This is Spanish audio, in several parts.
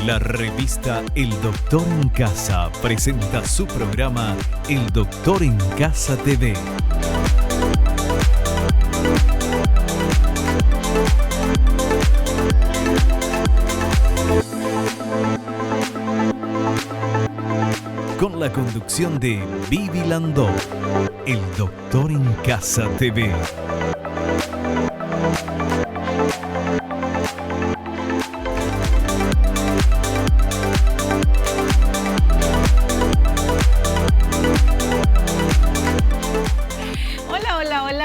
La revista El Doctor en Casa presenta su programa El Doctor en Casa TV. Con la conducción de Vivi Landó, El Doctor en Casa TV.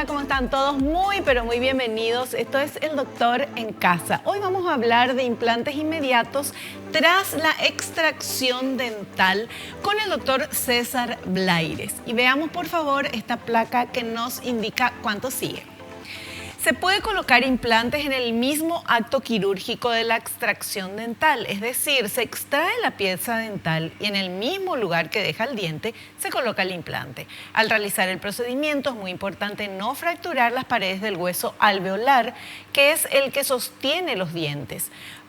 ¿Cómo están todos? Muy, pero muy bienvenidos. Esto es El Doctor en Casa. Hoy vamos a hablar de implantes inmediatos tras la extracción dental con el doctor César Blaires. Y veamos, por favor, esta placa que nos indica cuánto sigue. Se puede colocar implantes en el mismo acto quirúrgico de la extracción dental, es decir, se extrae la pieza dental y en el mismo lugar que deja el diente se coloca el implante. Al realizar el procedimiento es muy importante no fracturar las paredes del hueso alveolar, que es el que sostiene los dientes.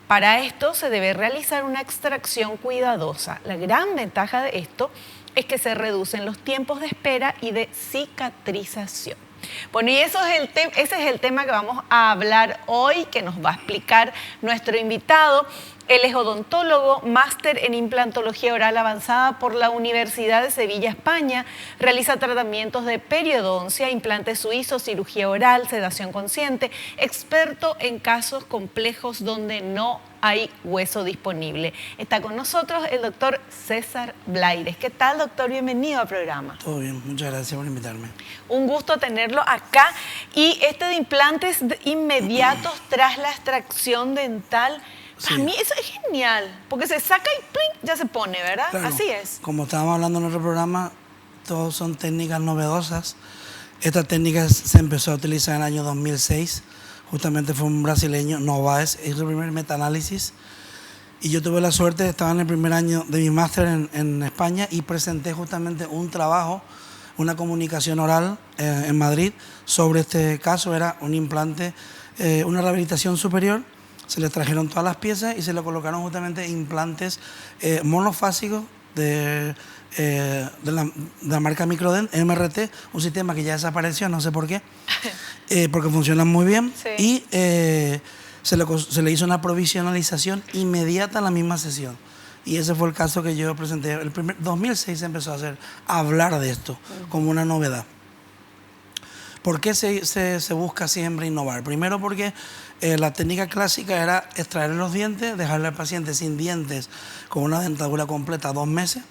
Para esto se debe realizar una extracción cuidadosa. La gran ventaja de esto es que se reducen los tiempos de espera y de cicatrización. Bueno, y ese es el tema que vamos a hablar hoy, que nos va a explicar nuestro invitado. Él es odontólogo, máster en implantología oral avanzada por la Universidad de Sevilla, España. Realiza tratamientos de periodoncia, implantes suizos, cirugía oral, sedación consciente. Experto en casos complejos donde no hay hueso disponible. Está con nosotros el doctor César Blaires. ¿Qué tal, doctor? Bienvenido al programa. Todo bien, muchas gracias por invitarme. Un gusto tenerlo acá. Y de implantes inmediatos tras la extracción dental, Sí. a mí eso es genial, porque se saca y ¡pling! Ya se pone, ¿verdad? Claro, Así es. como estábamos hablando en nuestro programa, todos son técnicas novedosas. Esta técnica se empezó a utilizar en el año 2006. Justamente fue un brasileño, Novaes, hizo el primer metaanálisis. Y yo tuve la suerte, estaba en el primer año de mi máster en España y presenté justamente un trabajo, una comunicación oral en Madrid sobre este caso. Era un implante, una rehabilitación superior. Se le trajeron todas las piezas y se le colocaron justamente implantes monofásicos de la marca Microdent, MRT, un sistema que ya desapareció, no sé por qué, porque funcionan muy bien. Sí. Y se le hizo una provisionalización inmediata en la misma sesión. Y ese fue el caso que yo presenté. El 2006 se empezó a hablar de esto como una novedad. ¿Por qué se busca siempre innovar? Primero porque la técnica clásica era extraer los dientes, dejarle al paciente sin dientes con una dentadura completa 2 meses,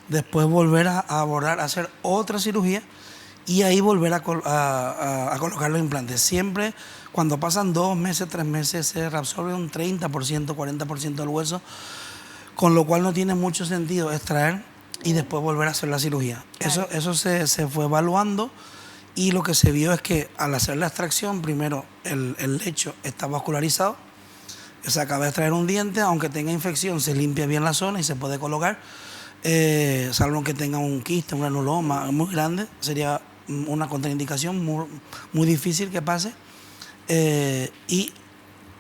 después volver a abordar, a hacer otra cirugía y ahí volver a colocar los implantes. Siempre cuando pasan 2 meses, 3 meses se reabsorbe un 30%, 40% del hueso, con lo cual no tiene mucho sentido extraer y después volver a hacer la cirugía. Claro. Eso se fue evaluando. Y lo que se vio es que al hacer la extracción, primero el lecho está vascularizado, se acaba de extraer un diente, aunque tenga infección se limpia bien la zona y se puede colocar, salvo que tenga un quiste, un granuloma muy grande, sería una contraindicación muy difícil que pase, y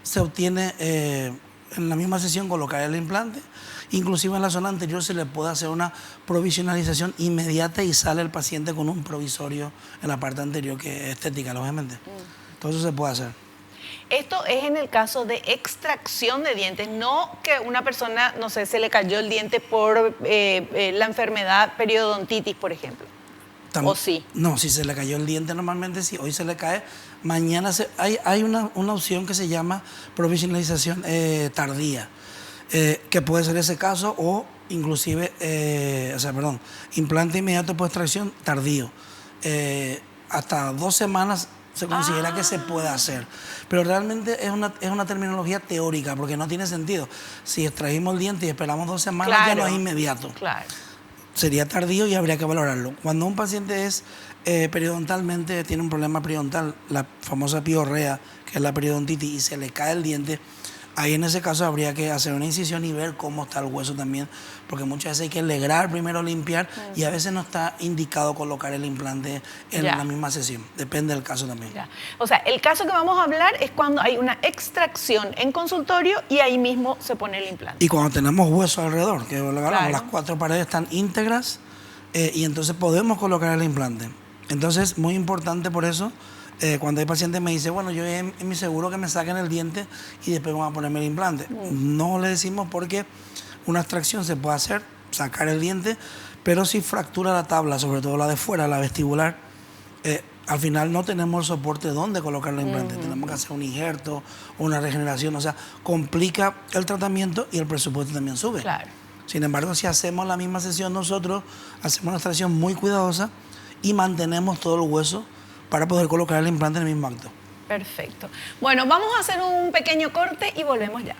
se obtiene en la misma sesión colocar el implante. Inclusive en la zona anterior se le puede hacer una provisionalización inmediata y sale el paciente con un provisorio en la parte anterior, que es estética, obviamente. Todo eso se puede hacer. Esto es en el caso de extracción de dientes, no que una persona, no sé, se le cayó el diente por la enfermedad periodontitis, por ejemplo. ¿O sí? No, si se le cayó el diente normalmente sí, hoy se le cae, mañana hay una opción que se llama provisionalización tardía. Que puede ser ese caso o inclusive, implante inmediato por extracción tardío. Hasta 2 semanas se considera que se puede hacer. Pero realmente es una terminología teórica porque no tiene sentido. Si extrajimos el diente y esperamos 2 semanas, claro, ya no es inmediato. Claro. Sería tardío y habría que valorarlo. Cuando un paciente es periodontalmente, tiene un problema periodontal, la famosa piorrea, que es la periodontitis, y se le cae el diente, Ahí en ese caso habría que hacer una incisión y ver cómo está el hueso también, porque muchas veces hay que alegrar, primero limpiar, y a veces no está indicado colocar el implante en Ya. la misma sesión. Depende del caso también. Ya. O sea, el caso que vamos a hablar es cuando hay una extracción en consultorio y ahí mismo se pone el implante. Y cuando tenemos hueso alrededor, que lo hablamos, Claro. las 4 paredes están íntegras y entonces podemos colocar el implante. Entonces, muy importante por eso, cuando hay pacientes me dicen, bueno, yo en mi seguro que me saquen el diente y después van a ponerme el implante. No le decimos porque una extracción se puede hacer, sacar el diente, pero si fractura la tabla, sobre todo la de fuera, la vestibular, al final no tenemos el soporte donde colocar el implante. Tenemos que hacer un injerto, una regeneración, o sea, complica el tratamiento y el presupuesto también sube. Claro. Sin embargo, si hacemos la misma sesión nosotros, hacemos una extracción muy cuidadosa y mantenemos todo el hueso para poder colocar el implante en el mismo acto. Perfecto. Bueno, vamos a hacer un pequeño corte y volvemos ya.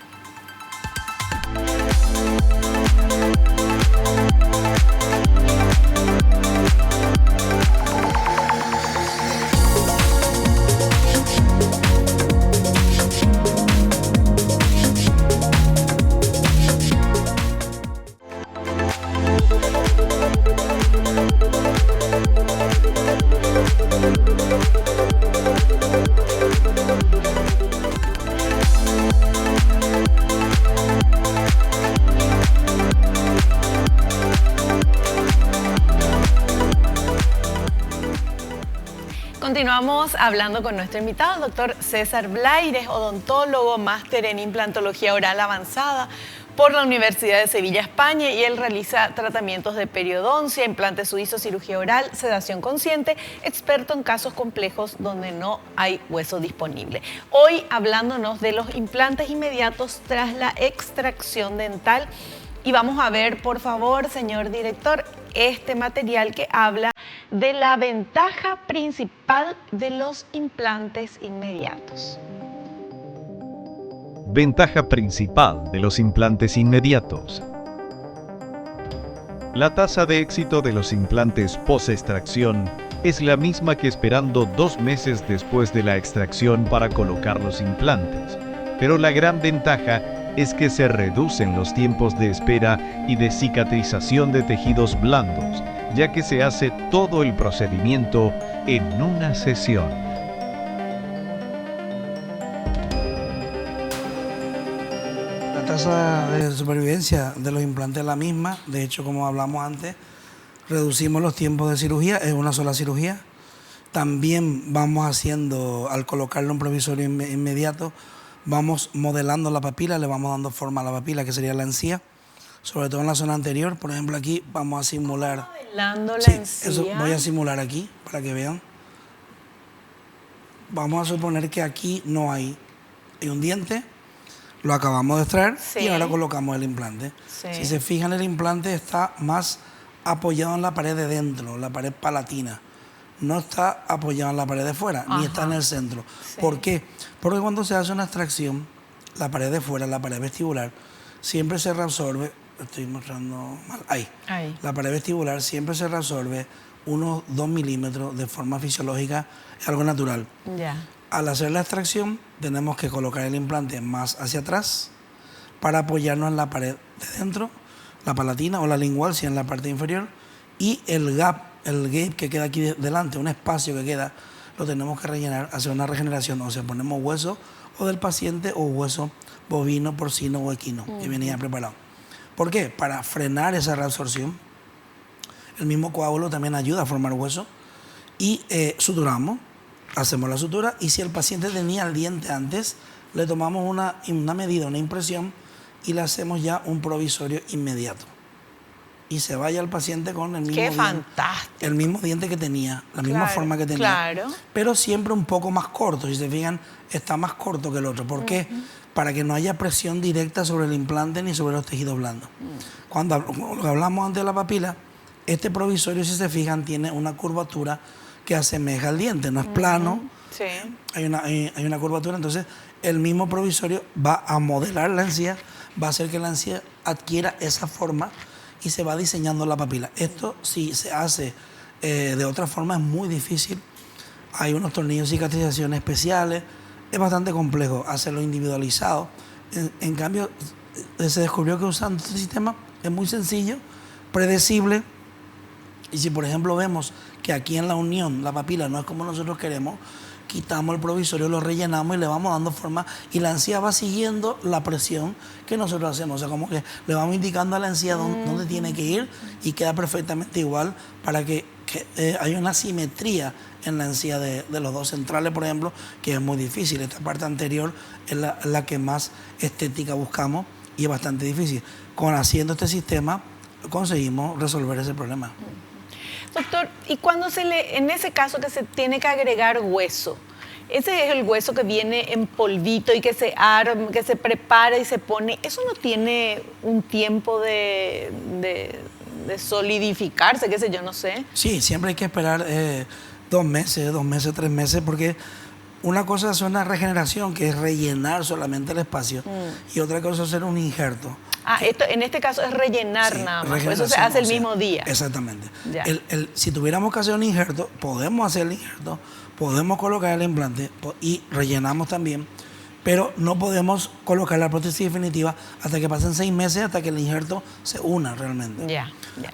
Continuamos hablando con nuestro invitado, el doctor César Blaires, odontólogo, máster en implantología oral avanzada por la Universidad de Sevilla, España, y él realiza tratamientos de periodoncia, implante suizo, cirugía oral, sedación consciente, experto en casos complejos donde no hay hueso disponible. Hoy hablándonos de los implantes inmediatos tras la extracción dental. Y vamos a ver, por favor, señor director, este material que habla de la ventaja principal de los implantes inmediatos. Ventaja principal de los implantes inmediatos. La tasa de éxito de los implantes post-extracción es la misma que esperando 2 meses después de la extracción para colocar los implantes, pero la gran ventaja es que se reducen los tiempos de espera y de cicatrización de tejidos blandos, ya que se hace todo el procedimiento en una sesión. La tasa de supervivencia de los implantes es la misma. De hecho, como hablamos antes, reducimos los tiempos de cirugía, es una sola cirugía. También vamos haciendo, al colocarle un provisorio inmediato, vamos modelando la papila, le vamos dando forma a la papila, que sería la encía, sobre todo en la zona anterior. Por ejemplo, aquí vamos a simular. Modelando la Sí, encía. eso voy a simular aquí para que vean. Vamos a suponer que aquí no hay un diente, lo acabamos de extraer Sí. y ahora colocamos el implante. Sí. Si se fijan, el implante está más apoyado en la pared de dentro, la pared palatina. No está apoyado en la pared de fuera, ni está en el centro. Sí. ¿Por qué? Porque cuando se hace una extracción, la pared de fuera, la pared vestibular, siempre se reabsorbe, estoy mostrando mal, ahí. La pared vestibular siempre se reabsorbe unos 2 milímetros de forma fisiológica, es algo natural. Ya. Al hacer la extracción, tenemos que colocar el implante más hacia atrás para apoyarnos en la pared de dentro, la palatina o la lingual, si en la parte inferior, y el gap que queda aquí delante, un espacio que queda, lo tenemos que rellenar, hacer una regeneración, o sea, ponemos hueso o del paciente o hueso bovino, porcino o equino, que venía preparado. ¿Por qué? Para frenar esa reabsorción. El mismo coágulo también ayuda a formar hueso y suturamos, hacemos la sutura, y si el paciente tenía el diente antes, le tomamos una medida, una impresión, y le hacemos ya un provisorio inmediato. Y se vaya el paciente con el mismo ¡Qué diente, fantástico! el mismo diente que tenía, la misma Claro, forma que tenía. claro. Pero siempre un poco más corto. Si se fijan, está más corto que el otro. ¿Por qué? Para que no haya presión directa sobre el implante ni sobre los tejidos blandos. Cuando hablamos antes de la papila, este provisorio, si se fijan, tiene una curvatura que asemeja al diente. No es plano, Sí. hay una curvatura. Entonces, el mismo provisorio va a modelar la encía, va a hacer que la encía adquiera esa forma y se va diseñando la papila. Esto, si se hace de otra forma, es muy difícil. Hay unos tornillos de cicatrización especiales. Es bastante complejo hacerlo individualizado. En cambio, se descubrió que usando este sistema es muy sencillo, predecible. Y si, por ejemplo, vemos que aquí en la unión la papila no es como nosotros queremos, quitamos el provisorio, lo rellenamos y le vamos dando forma, y la encía va siguiendo la presión que nosotros hacemos. O sea, como que le vamos indicando a la encía dónde tiene que ir, y queda perfectamente igual para que haya una simetría en la encía de los dos centrales, por ejemplo, que es muy difícil. Esta parte anterior es la que más estética buscamos y es bastante difícil. Haciendo este sistema conseguimos resolver ese problema. Doctor, y cuando en ese caso que se tiene que agregar hueso, ese es el hueso que viene en polvito y que se arma, que se prepara y se pone, ¿eso no tiene un tiempo de solidificarse, qué sé yo, no sé? Sí, siempre hay que esperar 2 meses, 3 meses, porque una cosa es una regeneración, que es rellenar solamente el espacio, y otra cosa es hacer un injerto. En este caso es rellenar, sí, nada más, por eso se hace el mismo día. Exactamente. Si tuviéramos que hacer un injerto, podemos hacer el injerto, podemos colocar el implante y rellenamos también, pero no podemos colocar la prótesis definitiva hasta que pasen 6 meses, hasta que el injerto se una realmente.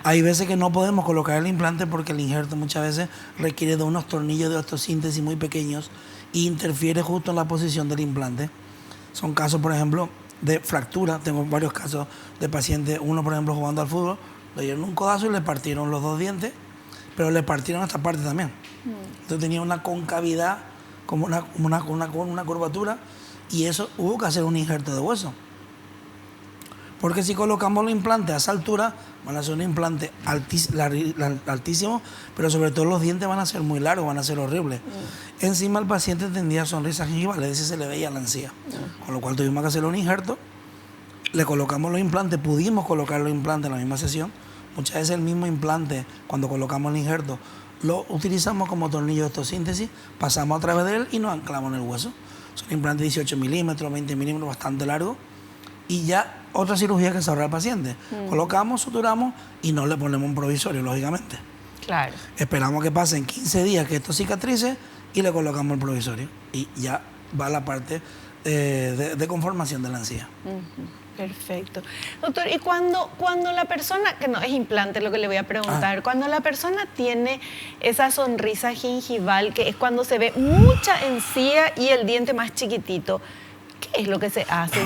Hay veces que no podemos colocar el implante porque el injerto muchas veces requiere de unos tornillos de osteosíntesis muy pequeños e interfiere justo en la posición del implante. Son casos, por ejemplo, de fractura. Tengo varios casos de pacientes, uno por ejemplo jugando al fútbol, le dieron un codazo y le partieron los 2 dientes, pero le partieron esta parte también. Entonces tenía una concavidad, como una curvatura, y eso hubo que hacer un injerto de hueso. Porque si colocamos los implantes a esa altura, van a ser un implante altísimo, pero sobre todo los dientes van a ser muy largos, van a ser horribles. Encima el paciente tendría sonrisa gingival, es decir, se le veía la encía. Con lo cual tuvimos que hacer un injerto, le colocamos los implantes, pudimos colocar los implantes en la misma sesión. Muchas veces el mismo implante, cuando colocamos el injerto, lo utilizamos como tornillo de osteosíntesis, pasamos a través de él y nos anclamos en el hueso. Son implantes de 18 milímetros, 20 milímetros, bastante largos. Y ya otra cirugía que se ahorra al paciente. Colocamos, suturamos y no le ponemos un provisorio, lógicamente. Claro. Esperamos que pasen 15 días que esto cicatrice y le colocamos el provisorio. Y ya va la parte de conformación de la encía. Perfecto. Doctor, y cuando la persona, que no es implante lo que le voy a preguntar, cuando la persona tiene esa sonrisa gingival, que es cuando se ve mucha encía y el diente más chiquitito, ¿qué es lo que se hace?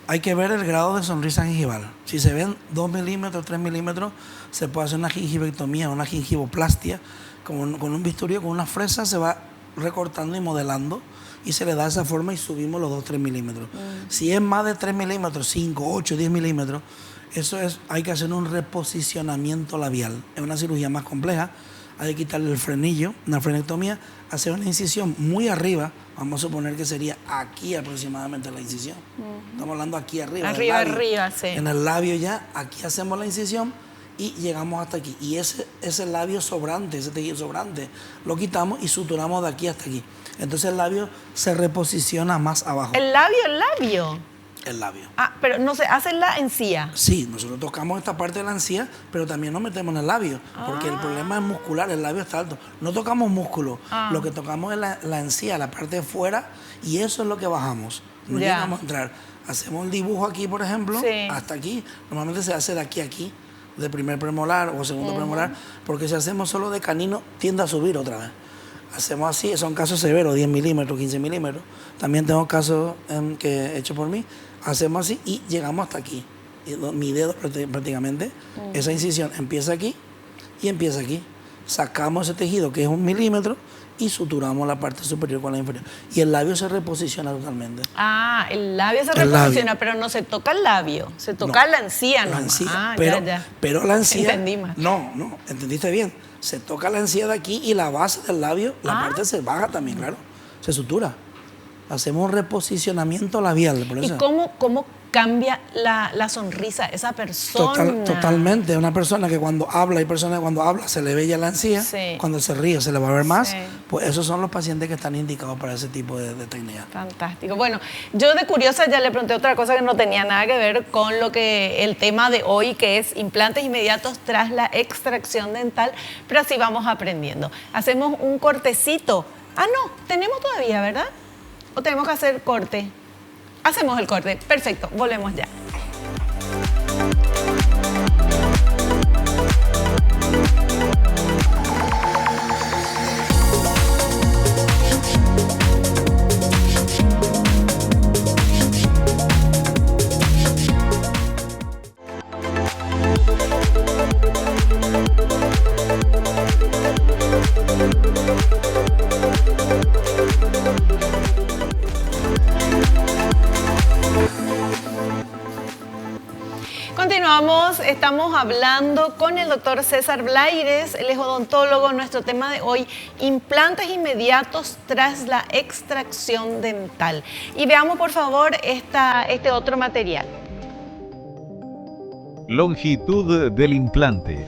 Hay que ver el grado de sonrisa gingival. Si se ven 2 milímetros, 3 milímetros, se puede hacer una gingivectomía, una gingivoplastia, con un bisturí, con una fresa, se va recortando y modelando y se le da esa forma y subimos los 2-3 milímetros. Si es más de 3 milímetros, 5, 8, 10 milímetros, hay que hacer un reposicionamiento labial. Es una cirugía más compleja. Hay que quitarle el frenillo, una frenectomía, hacer una incisión muy arriba. Vamos a suponer que sería aquí aproximadamente la incisión. Estamos hablando aquí arriba. Arriba, sí. En el labio ya, aquí hacemos la incisión y llegamos hasta aquí. Y ese labio sobrante, ese tejido sobrante, lo quitamos y suturamos de aquí hasta aquí. Entonces el labio se reposiciona más abajo. ¿El labio? El labio. Pero no se hace la encía. Sí, nosotros tocamos esta parte de la encía, pero también nos metemos en el labio, porque el problema es muscular, el labio está alto. No tocamos músculo, lo que tocamos es la encía, la parte de fuera, y eso es lo que bajamos. No llegamos a entrar. Hacemos el dibujo aquí, por ejemplo, hasta aquí. Normalmente se hace de aquí a aquí, de primer premolar o segundo premolar, porque si hacemos solo de canino, tiende a subir otra vez. Hacemos así, son casos severos, 10 milímetros, 15 milímetros. También tengo casos que he hecho por mí. Hacemos así y llegamos hasta aquí. Mi dedo prácticamente. Esa incisión empieza aquí y empieza aquí. Sacamos ese tejido que es 1 milímetro y suturamos la parte superior con la inferior. Y el labio se reposiciona totalmente. El labio se reposiciona, pero no se toca el labio, se toca la encía, ¿no? La encía, pero la encía... Entendí mal. No, entendiste bien. Se toca la encía de aquí y la base del labio, la parte se baja también, claro. Se sutura. Hacemos un reposicionamiento labial. Por eso. ¿Y cómo cambia la sonrisa esa persona? Totalmente. Una persona que cuando habla, hay personas que cuando habla se le ve ya la encía, cuando se ríe se le va a ver más. Pues esos son los pacientes que están indicados para ese tipo de técnica. Fantástico. Bueno, yo de curiosa ya le pregunté otra cosa que no tenía nada que ver con el tema de hoy, que es implantes inmediatos tras la extracción dental, pero así vamos aprendiendo. Hacemos un cortecito. No, tenemos todavía, ¿verdad? ¿O tenemos que hacer corte? Hacemos el corte. Perfecto, volvemos ya. Continuamos, estamos hablando con el doctor César Blaires, él es odontólogo. Nuestro tema de hoy, implantes inmediatos tras la extracción dental. Y veamos por favor este otro material. Longitud del implante.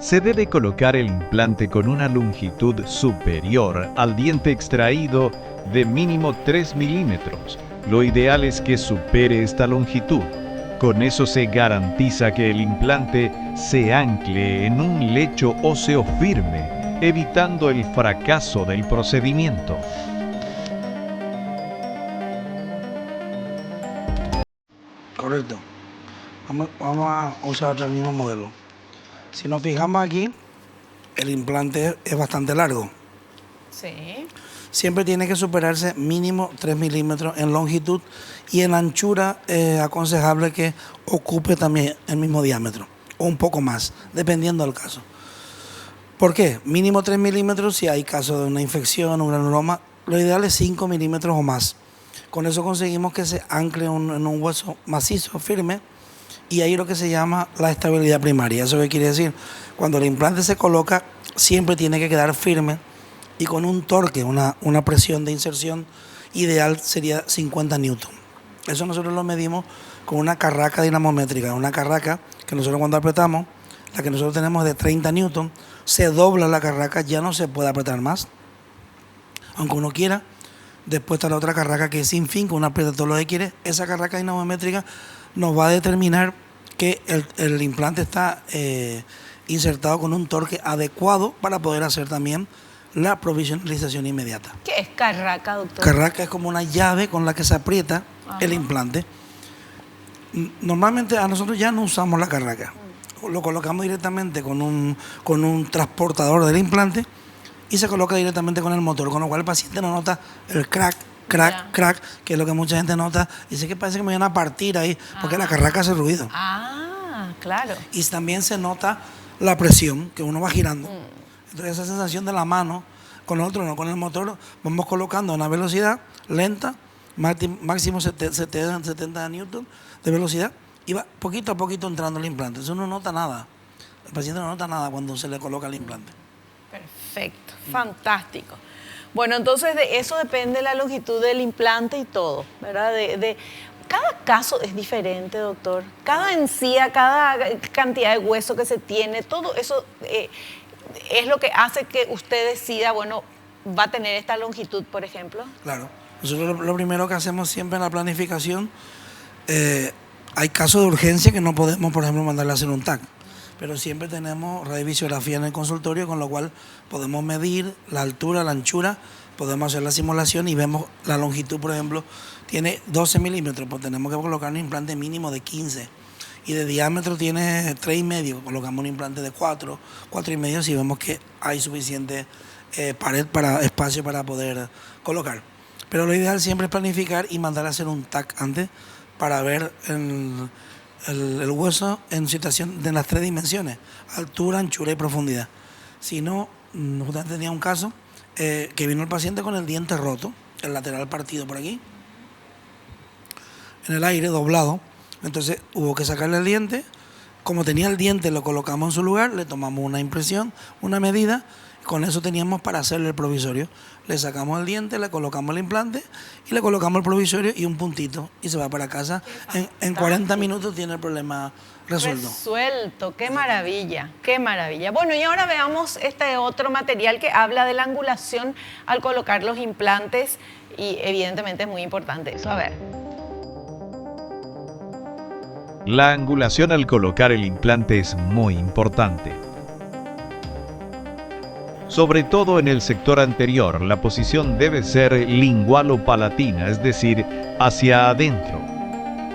Se debe colocar el implante con una longitud superior al diente extraído de mínimo 3 milímetros. Lo ideal es que supere esta longitud. Con eso se garantiza que el implante se ancle en un lecho óseo firme, evitando el fracaso del procedimiento. Correcto. Vamos a usar el mismo modelo. Si nos fijamos aquí, el implante es bastante largo. Sí. Siempre tiene que superarse mínimo 3 milímetros en longitud y en anchura aconsejable que ocupe también el mismo diámetro o un poco más, dependiendo del caso. ¿Por qué? Mínimo 3 milímetros si hay caso de una infección, un granuloma. Lo ideal es 5 milímetros o más. Con eso conseguimos que se ancle en un hueso macizo, firme, y ahí lo que se llama la estabilidad primaria. ¿Eso qué quiere decir? Cuando el implante se coloca, siempre tiene que quedar firme y con un torque, una presión de inserción ideal sería 50 newton. Eso nosotros lo medimos con una carraca dinamométrica, una carraca que nosotros cuando apretamos, la que nosotros tenemos de 30 newton, se dobla la carraca, ya no se puede apretar más, aunque uno quiera. Después está la otra carraca que es sin fin, que uno aprieta todo lo que quiere. Esa carraca dinamométrica nos va a determinar que el implante está insertado con un torque adecuado para poder hacer también la provisionalización inmediata. ¿Qué es carraca, doctor? Carraca es como una llave con la que se aprieta el implante. Normalmente a nosotros ya no usamos la carraca. Lo colocamos directamente con un transportador del implante y se coloca directamente con el motor, con lo cual el paciente no nota el crack, crack, que es lo que mucha gente nota. Dice que parece que me van a partir ahí, porque la carraca hace ruido. Claro. Y también se nota la presión, que uno va girando. Entonces esa sensación de la mano, con el otro no, con el motor, vamos colocando a una velocidad lenta, máximo 70 newton de velocidad, y va poquito a poquito entrando el implante. Eso no nota nada. El paciente no nota nada cuando se le coloca el implante. Perfecto, fantástico. Bueno, entonces de eso depende la longitud del implante y todo, ¿verdad? Cada caso es diferente, doctor. Cada encía, cada cantidad de hueso que se tiene, todo eso es lo que hace que usted decida, bueno, va a tener esta longitud, por ejemplo. Claro. Nosotros lo primero que hacemos siempre en la planificación, hay casos de urgencia que no podemos, por ejemplo, mandarle a hacer un TAC. Pero siempre tenemos radiovisiografía en el consultorio, con lo cual podemos medir la altura, la anchura, podemos hacer la simulación y vemos la longitud, por ejemplo, tiene 12 milímetros, pues tenemos que colocar un implante mínimo de 15. Y de diámetro tiene 3,5, colocamos un implante de 4,5 si vemos que hay suficiente espacio para poder colocar. Pero lo ideal siempre es planificar y mandar a hacer un TAC antes para ver el hueso en situación de las 3 dimensiones, altura, anchura y profundidad. Si no, usted tenía un caso que vino el paciente con el diente roto, el lateral partido por aquí, en el aire, doblado. Entonces hubo que sacarle el diente. Como tenía el diente, lo colocamos en su lugar, le tomamos una impresión, una medida. Con eso teníamos para hacerle el provisorio. Le sacamos el diente, le colocamos el implante y le colocamos el provisorio y un puntito. Y se va para casa. En 40 minutos tiene el problema resuelto. Resuelto, qué maravilla, qué maravilla. Bueno, y ahora veamos este otro material que habla de la angulación al colocar los implantes y evidentemente es muy importante eso. A ver. La angulación al colocar el implante es muy importante. Sobre todo en el sector anterior, la posición debe ser lingualo-palatina, es decir, hacia adentro.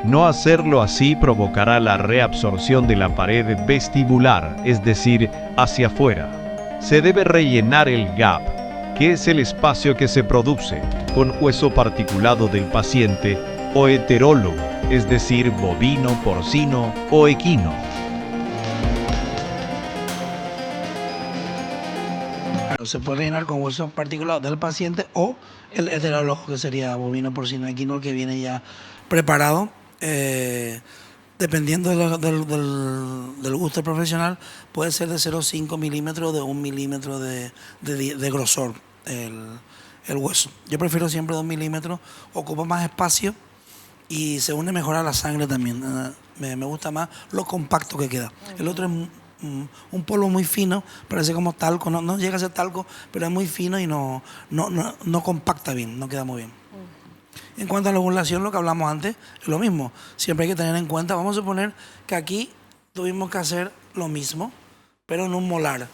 No hacerlo así provocará la reabsorción de la pared vestibular, es decir, hacia afuera. Se debe rellenar el gap, que es el espacio que se produce, con hueso particulado del paciente o heterólogo, es decir, bovino, porcino o equino. Se puede rellenar con huesos particulados del paciente o el heterólogo, que sería bovino, porcino, equino, que viene ya preparado. Dependiendo del gusto profesional, puede ser de 0,5 milímetros o de 1 milímetro de grosor el hueso. Yo prefiero siempre 2 milímetros, ocupa más espacio y se une mejor a la sangre también. Me gusta más lo compacto que queda. El otro es un polvo muy fino, parece como talco, no llega a ser talco, pero es muy fino y no compacta bien, no queda muy bien. En cuanto a la ovulación, lo que hablamos antes, es lo mismo. Siempre hay que tener en cuenta, vamos a suponer que aquí tuvimos que hacer lo mismo, pero en un molar.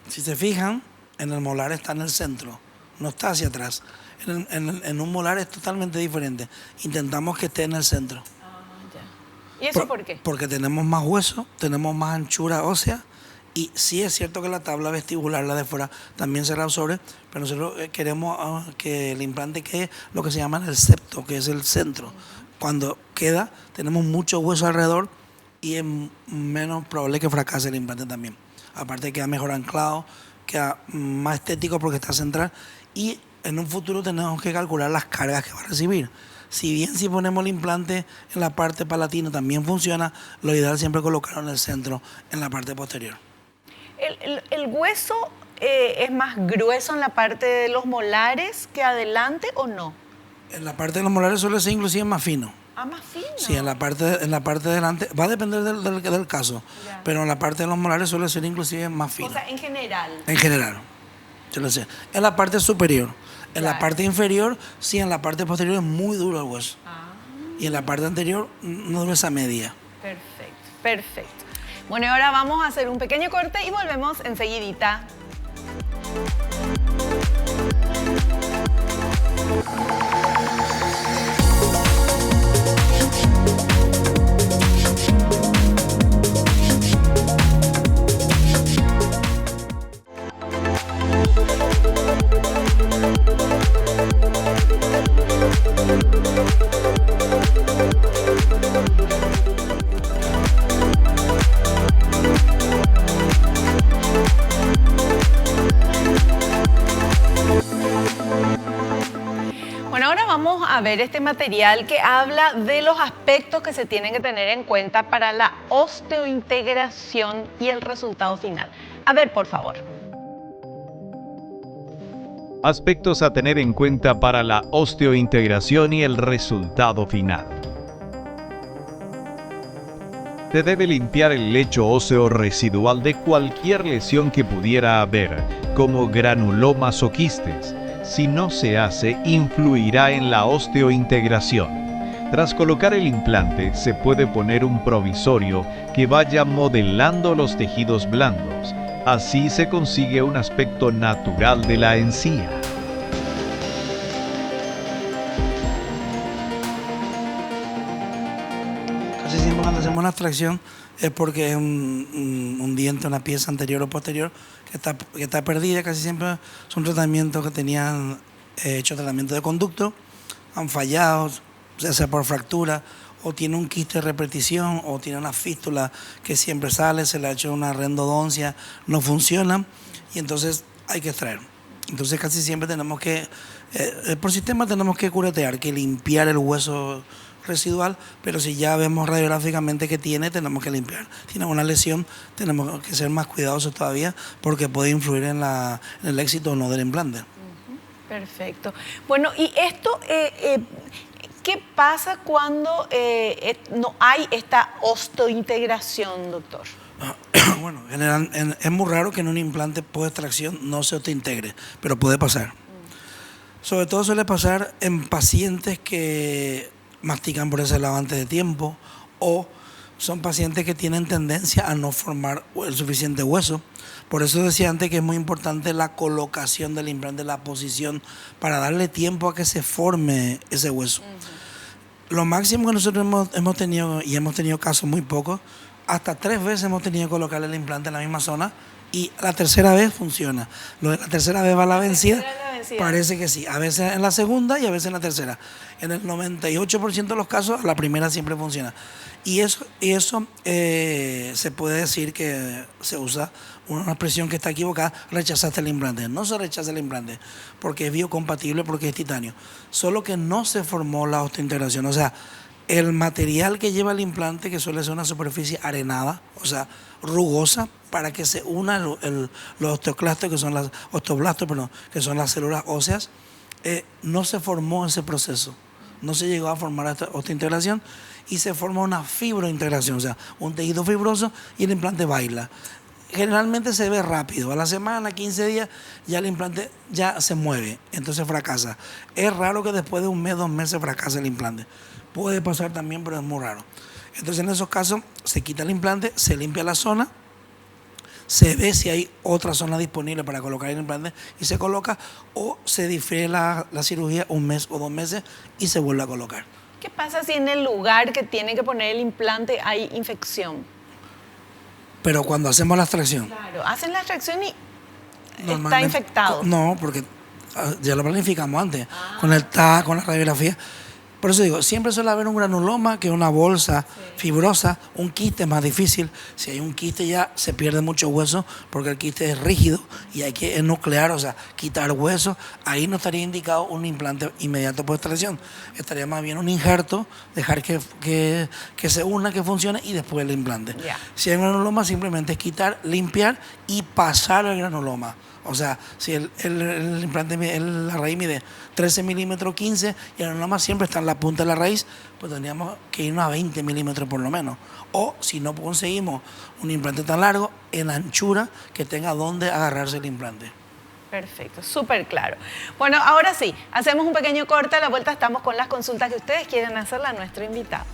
Si se fijan, en el molar está en el centro, no está hacia atrás. En un molar es totalmente diferente. Intentamos que esté en el centro. ¿Y eso por qué? Porque tenemos más hueso, tenemos más anchura ósea. Y sí es cierto que la tabla vestibular, la de fuera, también se reabsorbe, pero nosotros queremos que el implante quede lo que se llama el septo, que es el centro. Cuando queda, tenemos mucho hueso alrededor y es menos probable que fracase el implante también. Aparte queda mejor anclado, queda más estético porque está central y en un futuro tenemos que calcular las cargas que va a recibir. Si bien si ponemos el implante en la parte palatina también funciona, lo ideal es siempre colocarlo en el centro, en la parte posterior. ¿El hueso es más grueso en la parte de los molares que adelante o no? En la parte de los molares suele ser inclusive más fino. Ah, más fino. Sí, en la parte de delante, va a depender del caso, ya. Pero en la parte de los molares suele ser inclusive más fino. O sea, en general. En general, yo lo sé. En la parte superior. En la parte inferior, sí, en la parte posterior es muy duro el hueso. Y en la parte anterior, no gruesa media. Perfecto, perfecto. Bueno, y ahora vamos a hacer un pequeño corte y volvemos enseguidita. Bueno, ahora vamos a ver este material que habla de los aspectos que se tienen que tener en cuenta para la osteointegración y el resultado final. A ver, por favor. Aspectos a tener en cuenta para la osteointegración y el resultado final. Se debe limpiar el lecho óseo residual de cualquier lesión que pudiera haber, como granulomas o quistes. Si no se hace, influirá en la osteointegración. Tras colocar el implante, se puede poner un provisorio que vaya modelando los tejidos blandos. Así se consigue un aspecto natural de la encía. Casi siempre cuando hacemos una extracción es porque es un diente, una pieza anterior o posterior que está perdida. Casi siempre son tratamientos que tenían hecho tratamiento de conducto, han fallado, ya sea por fractura, o tiene un quiste de repetición, o tiene una fístula que siempre sale, se le ha hecho una rendodoncia, no funciona, y entonces hay que extraer. Entonces casi siempre tenemos que, por sistema tenemos que curetear, que limpiar el hueso residual, pero si ya vemos radiográficamente que tenemos que limpiar. Tiene una lesión, tenemos que ser más cuidadosos todavía porque puede influir en el éxito o no del implante. Perfecto. Bueno, y esto, ¿qué pasa cuando no hay esta osteointegración, doctor? Bueno, es muy raro que en un implante post extracción no se osteointegre, pero puede pasar. Sobre todo suele pasar en pacientes que mastican por ese lado antes de tiempo o son pacientes que tienen tendencia a no formar el suficiente hueso. Por eso decía antes que es muy importante la colocación del implante, la posición, para darle tiempo a que se forme ese hueso. Lo máximo que nosotros hemos tenido, y hemos tenido casos muy pocos, hasta 3 veces hemos tenido que colocarle el implante en la misma zona y la tercera vez funciona. Lo de la tercera vez va a la vencida, parece que sí. A veces en la segunda y a veces en la tercera. En el 98% de los casos, la primera siempre funciona. Y eso se puede decir que se usa una expresión que está equivocada: rechazaste el implante. No se rechaza el implante porque es biocompatible, porque es titanio. Solo que no se formó la osteointegración. O sea, el material que lleva el implante, que suele ser una superficie arenada, o sea, rugosa, para que se una los osteoclastos, que son osteoblastos, perdón, que son las células óseas, no se formó ese proceso. No se llegó a formar esta osteointegración y se forma una fibrointegración, o sea, un tejido fibroso, y el implante baila. Generalmente se ve rápido, a la semana, 15 días, ya el implante ya se mueve, entonces fracasa. Es raro que después de 1 mes, 2 meses fracase el implante. Puede pasar también, pero es muy raro. Entonces en esos casos se quita el implante, se limpia la zona, se ve si hay otra zona disponible para colocar el implante y se coloca, o se difiere la cirugía 1 mes o 2 meses y se vuelve a colocar. ¿Qué pasa si en el lugar que tiene que poner el implante hay infección? Pero cuando hacemos la extracción... Claro, hacen la extracción y está infectado. No, porque ya lo planificamos antes, con el TAC, con la radiografía. Por eso digo, siempre suele haber un granuloma, que es una bolsa fibrosa. Un quiste es más difícil. Si hay un quiste ya se pierde mucho hueso, porque el quiste es rígido y hay que enuclear, o sea, quitar hueso. Ahí no estaría indicado un implante inmediato por extracción. Estaría más bien un injerto, dejar que se una, que funcione, y después el implante. Si hay un granuloma, simplemente es quitar, limpiar y pasar el granuloma. O sea, si el implante, la raíz mide 13 milímetros, 15, y el granuloma siempre está en la punta de la raíz, pues tendríamos que irnos a 20 milímetros por lo menos. O si no conseguimos un implante tan largo, en anchura, que tenga donde agarrarse el implante. Perfecto, súper claro. Bueno, ahora sí, hacemos un pequeño corte. A la vuelta estamos con las consultas que ustedes quieren hacerle a nuestro invitado.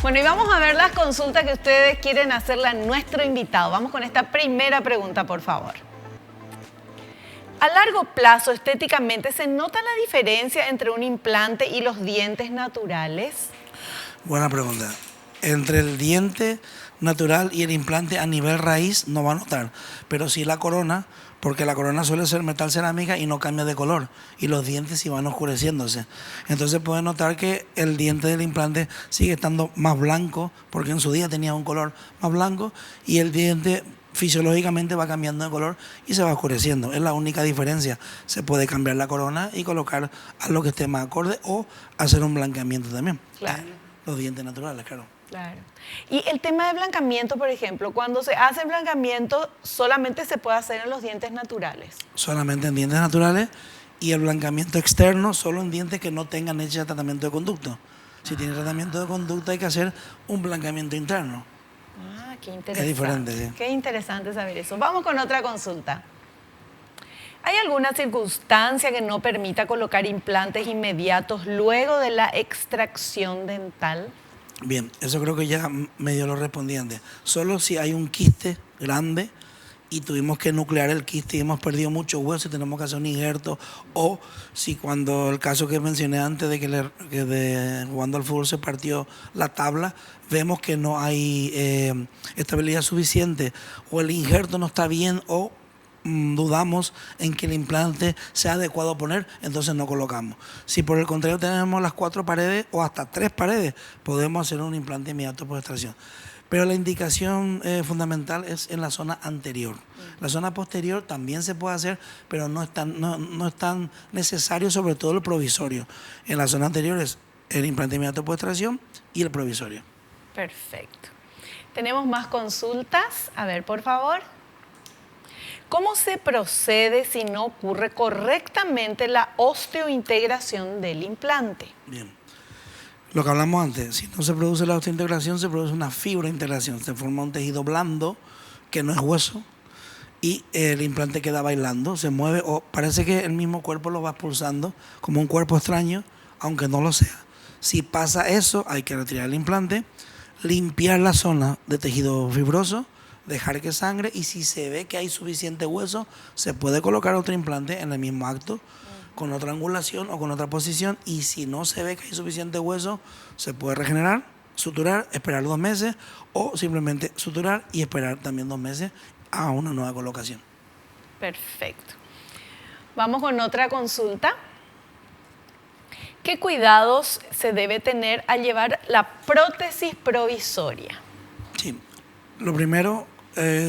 Bueno, y vamos a ver las consultas que ustedes quieren hacerle a nuestro invitado. Vamos con esta primera pregunta, por favor. A largo plazo, estéticamente, ¿se nota la diferencia entre un implante y los dientes naturales? Buena pregunta. Entre el diente natural y el implante a nivel raíz no va a notar, pero sí la corona, porque la corona suele ser metal cerámica y no cambia de color, y los dientes sí van oscureciéndose. Entonces pueden notar que el diente del implante sigue estando más blanco, porque en su día tenía un color más blanco, y el diente fisiológicamente va cambiando de color y se va oscureciendo. Es la única diferencia. Se puede cambiar la corona y colocar algo que esté más acorde, o hacer un blanqueamiento también. Claro. Los dientes naturales, claro. Claro. Y el tema de blancamiento, por ejemplo, cuando se hace el blancamiento, solamente se puede hacer en los dientes naturales. Solamente en dientes naturales, y el blancamiento externo solo en dientes que no tengan hecho tratamiento de conducto. Si tiene tratamiento de conducto, hay que hacer un blancamiento interno. Ah, qué interesante. Es diferente, sí. Qué interesante saber eso. Vamos con otra consulta. ¿Hay alguna circunstancia que no permita colocar implantes inmediatos luego de la extracción dental? Bien, eso creo que ya medio lo respondí antes. Solo si hay un quiste grande y tuvimos que nuclear el quiste y hemos perdido mucho hueso y tenemos que hacer un injerto, o si cuando el caso que mencioné antes de que jugando al fútbol se partió la tabla, vemos que no hay estabilidad suficiente, o el injerto no está bien, o dudamos en que el implante sea adecuado a poner, entonces no colocamos. Si por el contrario tenemos las 4 paredes o hasta 3 paredes, podemos hacer un implante inmediato por extracción. Pero la indicación fundamental es en la zona anterior. La zona posterior también se puede hacer, pero no es tan necesario, sobre todo el provisorio. En la zona anterior es el implante inmediato post extracción y el provisorio. Perfecto. Tenemos más consultas. A ver, por favor. ¿Cómo se procede si no ocurre correctamente la osteointegración del implante? Bien. Lo que hablamos antes, si no se produce la osteointegración, se produce una fibrointegración. Se forma un tejido blando que no es hueso y el implante queda bailando, se mueve o parece que el mismo cuerpo lo va expulsando como un cuerpo extraño, aunque no lo sea. Si pasa eso, hay que retirar el implante, limpiar la zona de tejido fibroso, dejar que sangre y si se ve que hay suficiente hueso, se puede colocar otro implante en el mismo acto con otra angulación o con otra posición y si no se ve que hay suficiente hueso, se puede regenerar, suturar, esperar 2 meses o simplemente suturar y esperar también 2 meses a una nueva colocación. Perfecto. Vamos con otra consulta. ¿Qué cuidados se debe tener al llevar la prótesis provisoria? Sí, lo primero,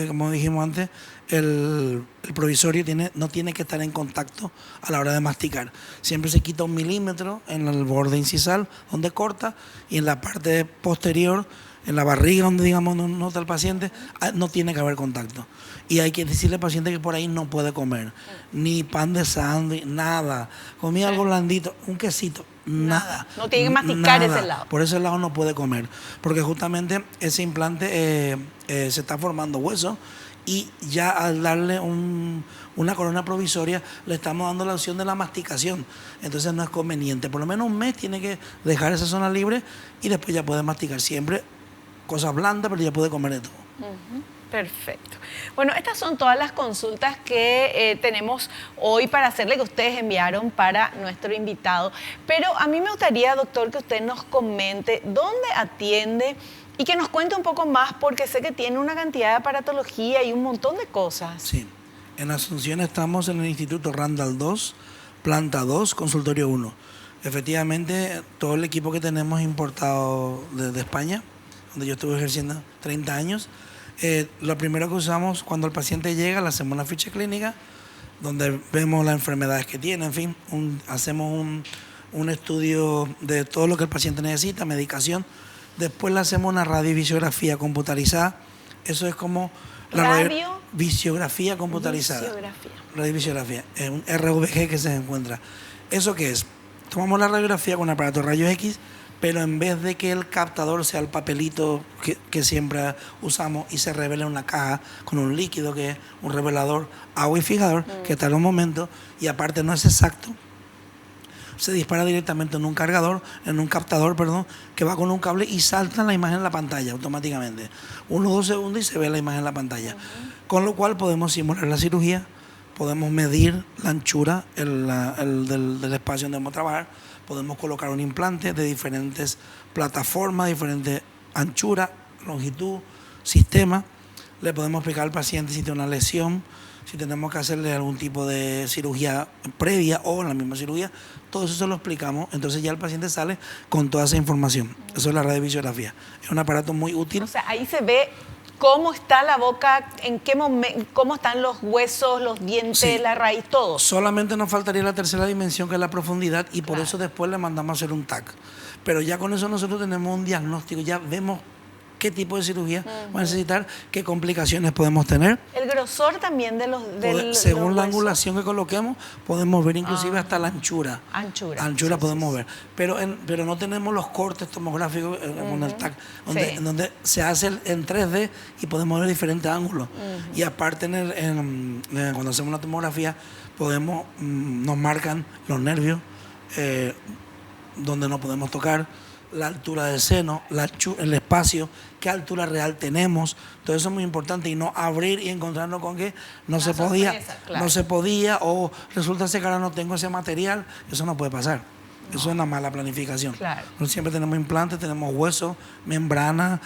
como dijimos antes, el provisorio no tiene que estar en contacto a la hora de masticar. Siempre se quita 1 milímetro en el borde incisal donde corta y en la parte posterior, en la barriga donde digamos no está el paciente, no tiene que haber contacto. Y hay que decirle al paciente que por ahí no puede comer, ni pan de sándwich, nada. Comía algo blandito, un quesito, nada. No tiene que masticar nada. ese lado. Por ese lado no puede comer, porque justamente ese implante se está formando hueso y ya al darle una corona provisoria le estamos dando la opción de la masticación. Entonces no es conveniente. Por lo menos 1 mes tiene que dejar esa zona libre y después ya puede masticar siempre cosas blandas, pero ya puede comer de todo. Perfecto. Bueno, estas son todas las consultas que tenemos hoy para hacerle que ustedes enviaron para nuestro invitado. Pero a mí me gustaría, doctor, que usted nos comente dónde atiende y que nos cuente un poco más, porque sé que tiene una cantidad de aparatología y un montón de cosas. Sí. En Asunción estamos en el Instituto Randall 2, planta 2, consultorio 1. Efectivamente, todo el equipo que tenemos importado desde España, donde yo estuve ejerciendo 30 años. Lo primero que usamos cuando el paciente llega, le hacemos una ficha clínica, donde vemos las enfermedades que tiene, en fin, hacemos un estudio de todo lo que el paciente necesita, medicación. Después le hacemos una radiovisiografía computarizada. Eso es como la radiovisiografía computarizada. Radiovisiografía. Es un RVG que se encuentra. ¿Eso qué es? Tomamos la radiografía con un aparato de rayos X, pero en vez de que el captador sea el papelito que siempre usamos y se revela en una caja con un líquido que es un revelador, agua y fijador, que está en un momento, y aparte no es exacto, se dispara directamente en un cargador, en un captador, perdón, que va con un cable y salta la imagen en la pantalla automáticamente. 1 o 2 segundos y se ve la imagen en la pantalla. Con lo cual podemos simular la cirugía, podemos medir la anchura del espacio donde vamos a trabajar, podemos colocar un implante de diferentes plataformas, diferentes anchuras, longitud, sistema. Le podemos explicar al paciente si tiene una lesión, si tenemos que hacerle algún tipo de cirugía previa o en la misma cirugía. Todo eso se lo explicamos. Entonces ya el paciente sale con toda esa información. Eso es la radiovisiografía. Es un aparato muy útil. O sea, ahí se ve cómo está la boca, en qué momento, cómo están los huesos, los dientes, sí, la raíz, todo. Solamente nos faltaría la tercera dimensión, que es la profundidad, y por eso después le mandamos a hacer un TAC. Pero ya con eso nosotros tenemos un diagnóstico, ya vemos qué tipo de cirugía va a necesitar, qué complicaciones podemos tener. El grosor también de los según los la angulación que coloquemos, podemos ver inclusive hasta la anchura. Anchura podemos ver. Pero no tenemos los cortes tomográficos con el TAC, donde se hace en 3D y podemos ver diferentes ángulos. Y aparte, cuando hacemos una tomografía, nos marcan los nervios, donde no podemos tocar, la altura del seno, el espacio, qué altura real tenemos. Todo eso es muy importante, y no abrir y encontrarnos con que no se podía, o resulta que ahora no tengo ese material. Eso no puede pasar. Eso es una mala planificación. Nosotros siempre tenemos implantes, tenemos hueso, membrana,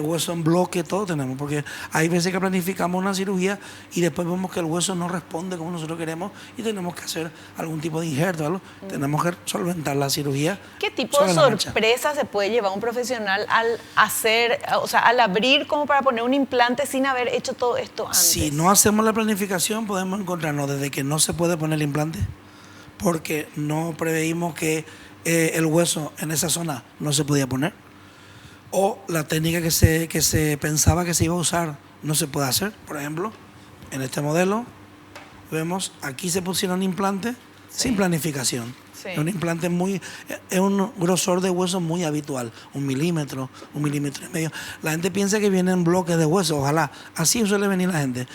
hueso en bloque, todo tenemos, porque hay veces que planificamos una cirugía y después vemos que el hueso no responde como nosotros queremos y tenemos que hacer algún tipo de injerto, ¿algo? Tenemos que solventar la cirugía. ¿Qué tipo de sorpresa se puede llevar un profesional al al abrir como para poner un implante sin haber hecho todo esto antes? Si no hacemos la planificación, podemos encontrarnos desde que no se puede poner el implante, porque no preveímos que el hueso en esa zona no se podía poner, o la técnica que se pensaba que se iba a usar no se puede hacer. Por ejemplo, en este modelo vemos aquí se pusieron implantes sin planificación. Sí. Es un implante es un grosor de hueso muy habitual, 1 milímetro, 1,5 milímetros. La gente piensa que vienen bloques de hueso, ojalá, así suele venir la gente.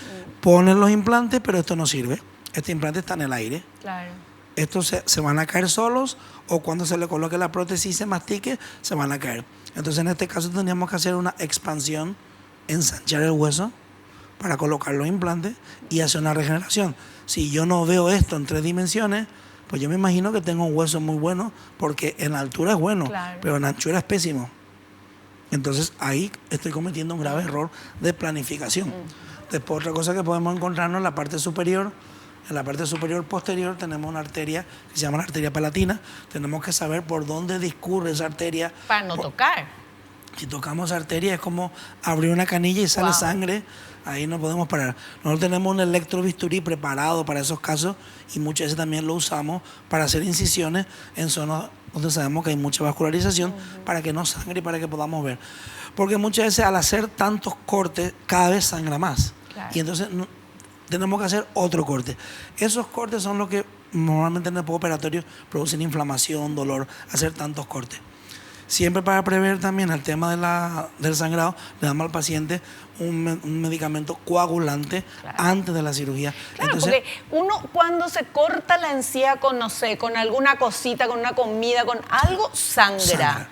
Ponen los implantes, pero esto no sirve. Este implante está en el aire. Claro. Estos se van a caer solos, o cuando se le coloque la prótesis y se mastique, se van a caer. Entonces en este caso teníamos que hacer una expansión, ensanchar el hueso para colocar los implantes y hacer una regeneración. Si yo no veo esto en 3 dimensiones, pues yo me imagino que tengo un hueso muy bueno, porque en altura es bueno, claro, pero en anchura es pésimo. Entonces ahí estoy cometiendo un grave error de planificación. Después otra cosa que podemos encontrarnos en la parte superior. En la parte superior posterior tenemos una arteria que se llama la arteria palatina. Tenemos que saber por dónde discurre esa arteria. Para no tocar. Si tocamos esa arteria es como abrir una canilla y sale sangre. Ahí no podemos parar. Nosotros tenemos un electrobisturí preparado para esos casos, y muchas veces también lo usamos para hacer incisiones en zonas donde sabemos que hay mucha vascularización, para que no sangre y para que podamos ver. Porque muchas veces al hacer tantos cortes cada vez sangra más. Claro. Y entonces tenemos que hacer otro corte. Esos cortes son los que normalmente en el postoperatorio producen inflamación, dolor, hacer tantos cortes. Siempre para prever también el tema del sangrado, le damos al paciente un medicamento coagulante antes de la cirugía. Claro, Entonces, porque uno cuando se corta la encía con, no sé, con alguna cosita, con una comida, con algo, sangra.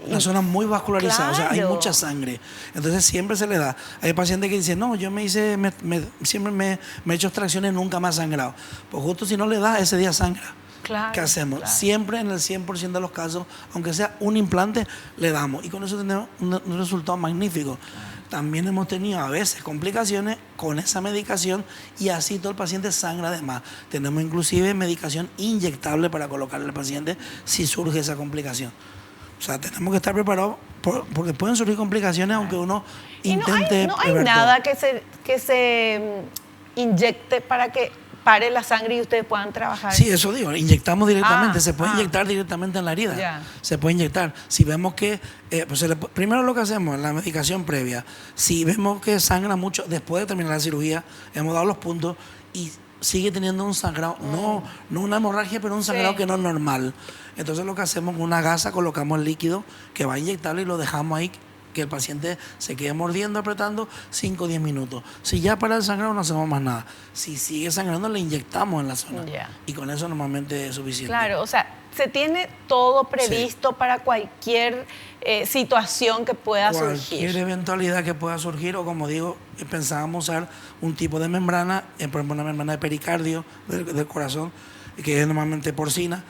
La zona muy vascularizada, o sea, hay Claro. mucha sangre. Entonces siempre se le da. Hay pacientes que dicen, no, yo siempre me he hecho extracciones, nunca me ha sangrado. Pues justo si no le da, ese día sangra. Claro, ¿Qué hacemos? claro. Siempre en el 100% de los casos, aunque sea un implante, le damos. Y con eso tenemos un resultado magnífico. También hemos tenido a veces complicaciones con esa medicación, y así todo el paciente sangra de más. Tenemos inclusive medicación inyectable para colocarle al paciente si surge esa complicación. O sea, tenemos que estar preparados porque pueden surgir complicaciones aunque uno intente Y no hay prever nada todo. que se inyecte para que pare la sangre y ustedes puedan trabajar. Sí, eso digo, inyectamos directamente, se puede ah. inyectar directamente en la herida. Ya. Se puede inyectar. Si vemos que, primero lo que hacemos en la medicación previa, si vemos que sangra mucho, después de terminar la cirugía, hemos dado los puntos y sigue teniendo un sangrado, no una hemorragia, pero un sangrado Sí. que no es normal. Entonces lo que hacemos con una gasa, colocamos el líquido que va a inyectarle y lo dejamos ahí, que el paciente se quede mordiendo, apretando 5 o 10 minutos. Si ya para el sangrado no hacemos más nada. Si sigue sangrando, le inyectamos en la zona. Ya. Y con eso normalmente es suficiente. Claro, o sea, se tiene todo previsto para cualquier situación que pueda Cualquier surgir. eventualidad que pueda surgir, o como digo, pensábamos usar un tipo de membrana, por ejemplo una membrana de pericardio del corazón, que es normalmente porcina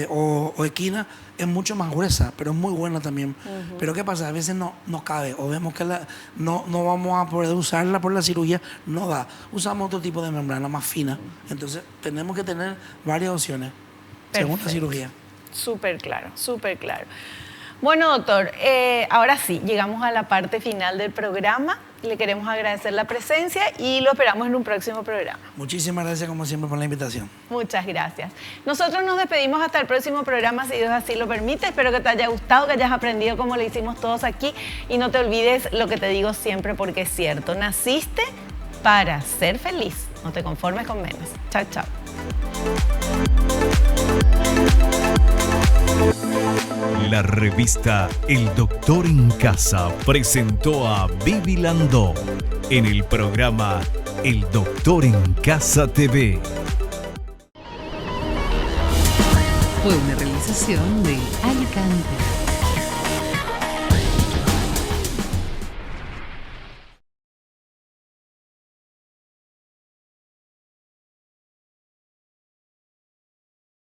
o equina, es mucho más gruesa, pero es muy buena también. Pero ¿qué pasa? A veces no cabe, o vemos que no vamos a poder usarla por la cirugía, no da. Usamos otro tipo de membrana más fina. Entonces tenemos que tener varias opciones según la Perfecto. cirugía. Súper claro, súper claro. Bueno, doctor, ahora sí, llegamos a la parte final del programa. Le queremos agradecer la presencia y lo esperamos en un próximo programa. Muchísimas gracias como siempre por la invitación. Muchas gracias. Nosotros nos despedimos hasta el próximo programa, si Dios así lo permite. Espero que te haya gustado, que hayas aprendido como lo hicimos todos aquí. Y no te olvides lo que te digo siempre, porque es cierto. Naciste para ser feliz. No te conformes con menos. Chao, chao. La revista El Doctor en Casa presentó a Vivi Landó en el programa El Doctor en Casa TV. Fue una realización de Alicante.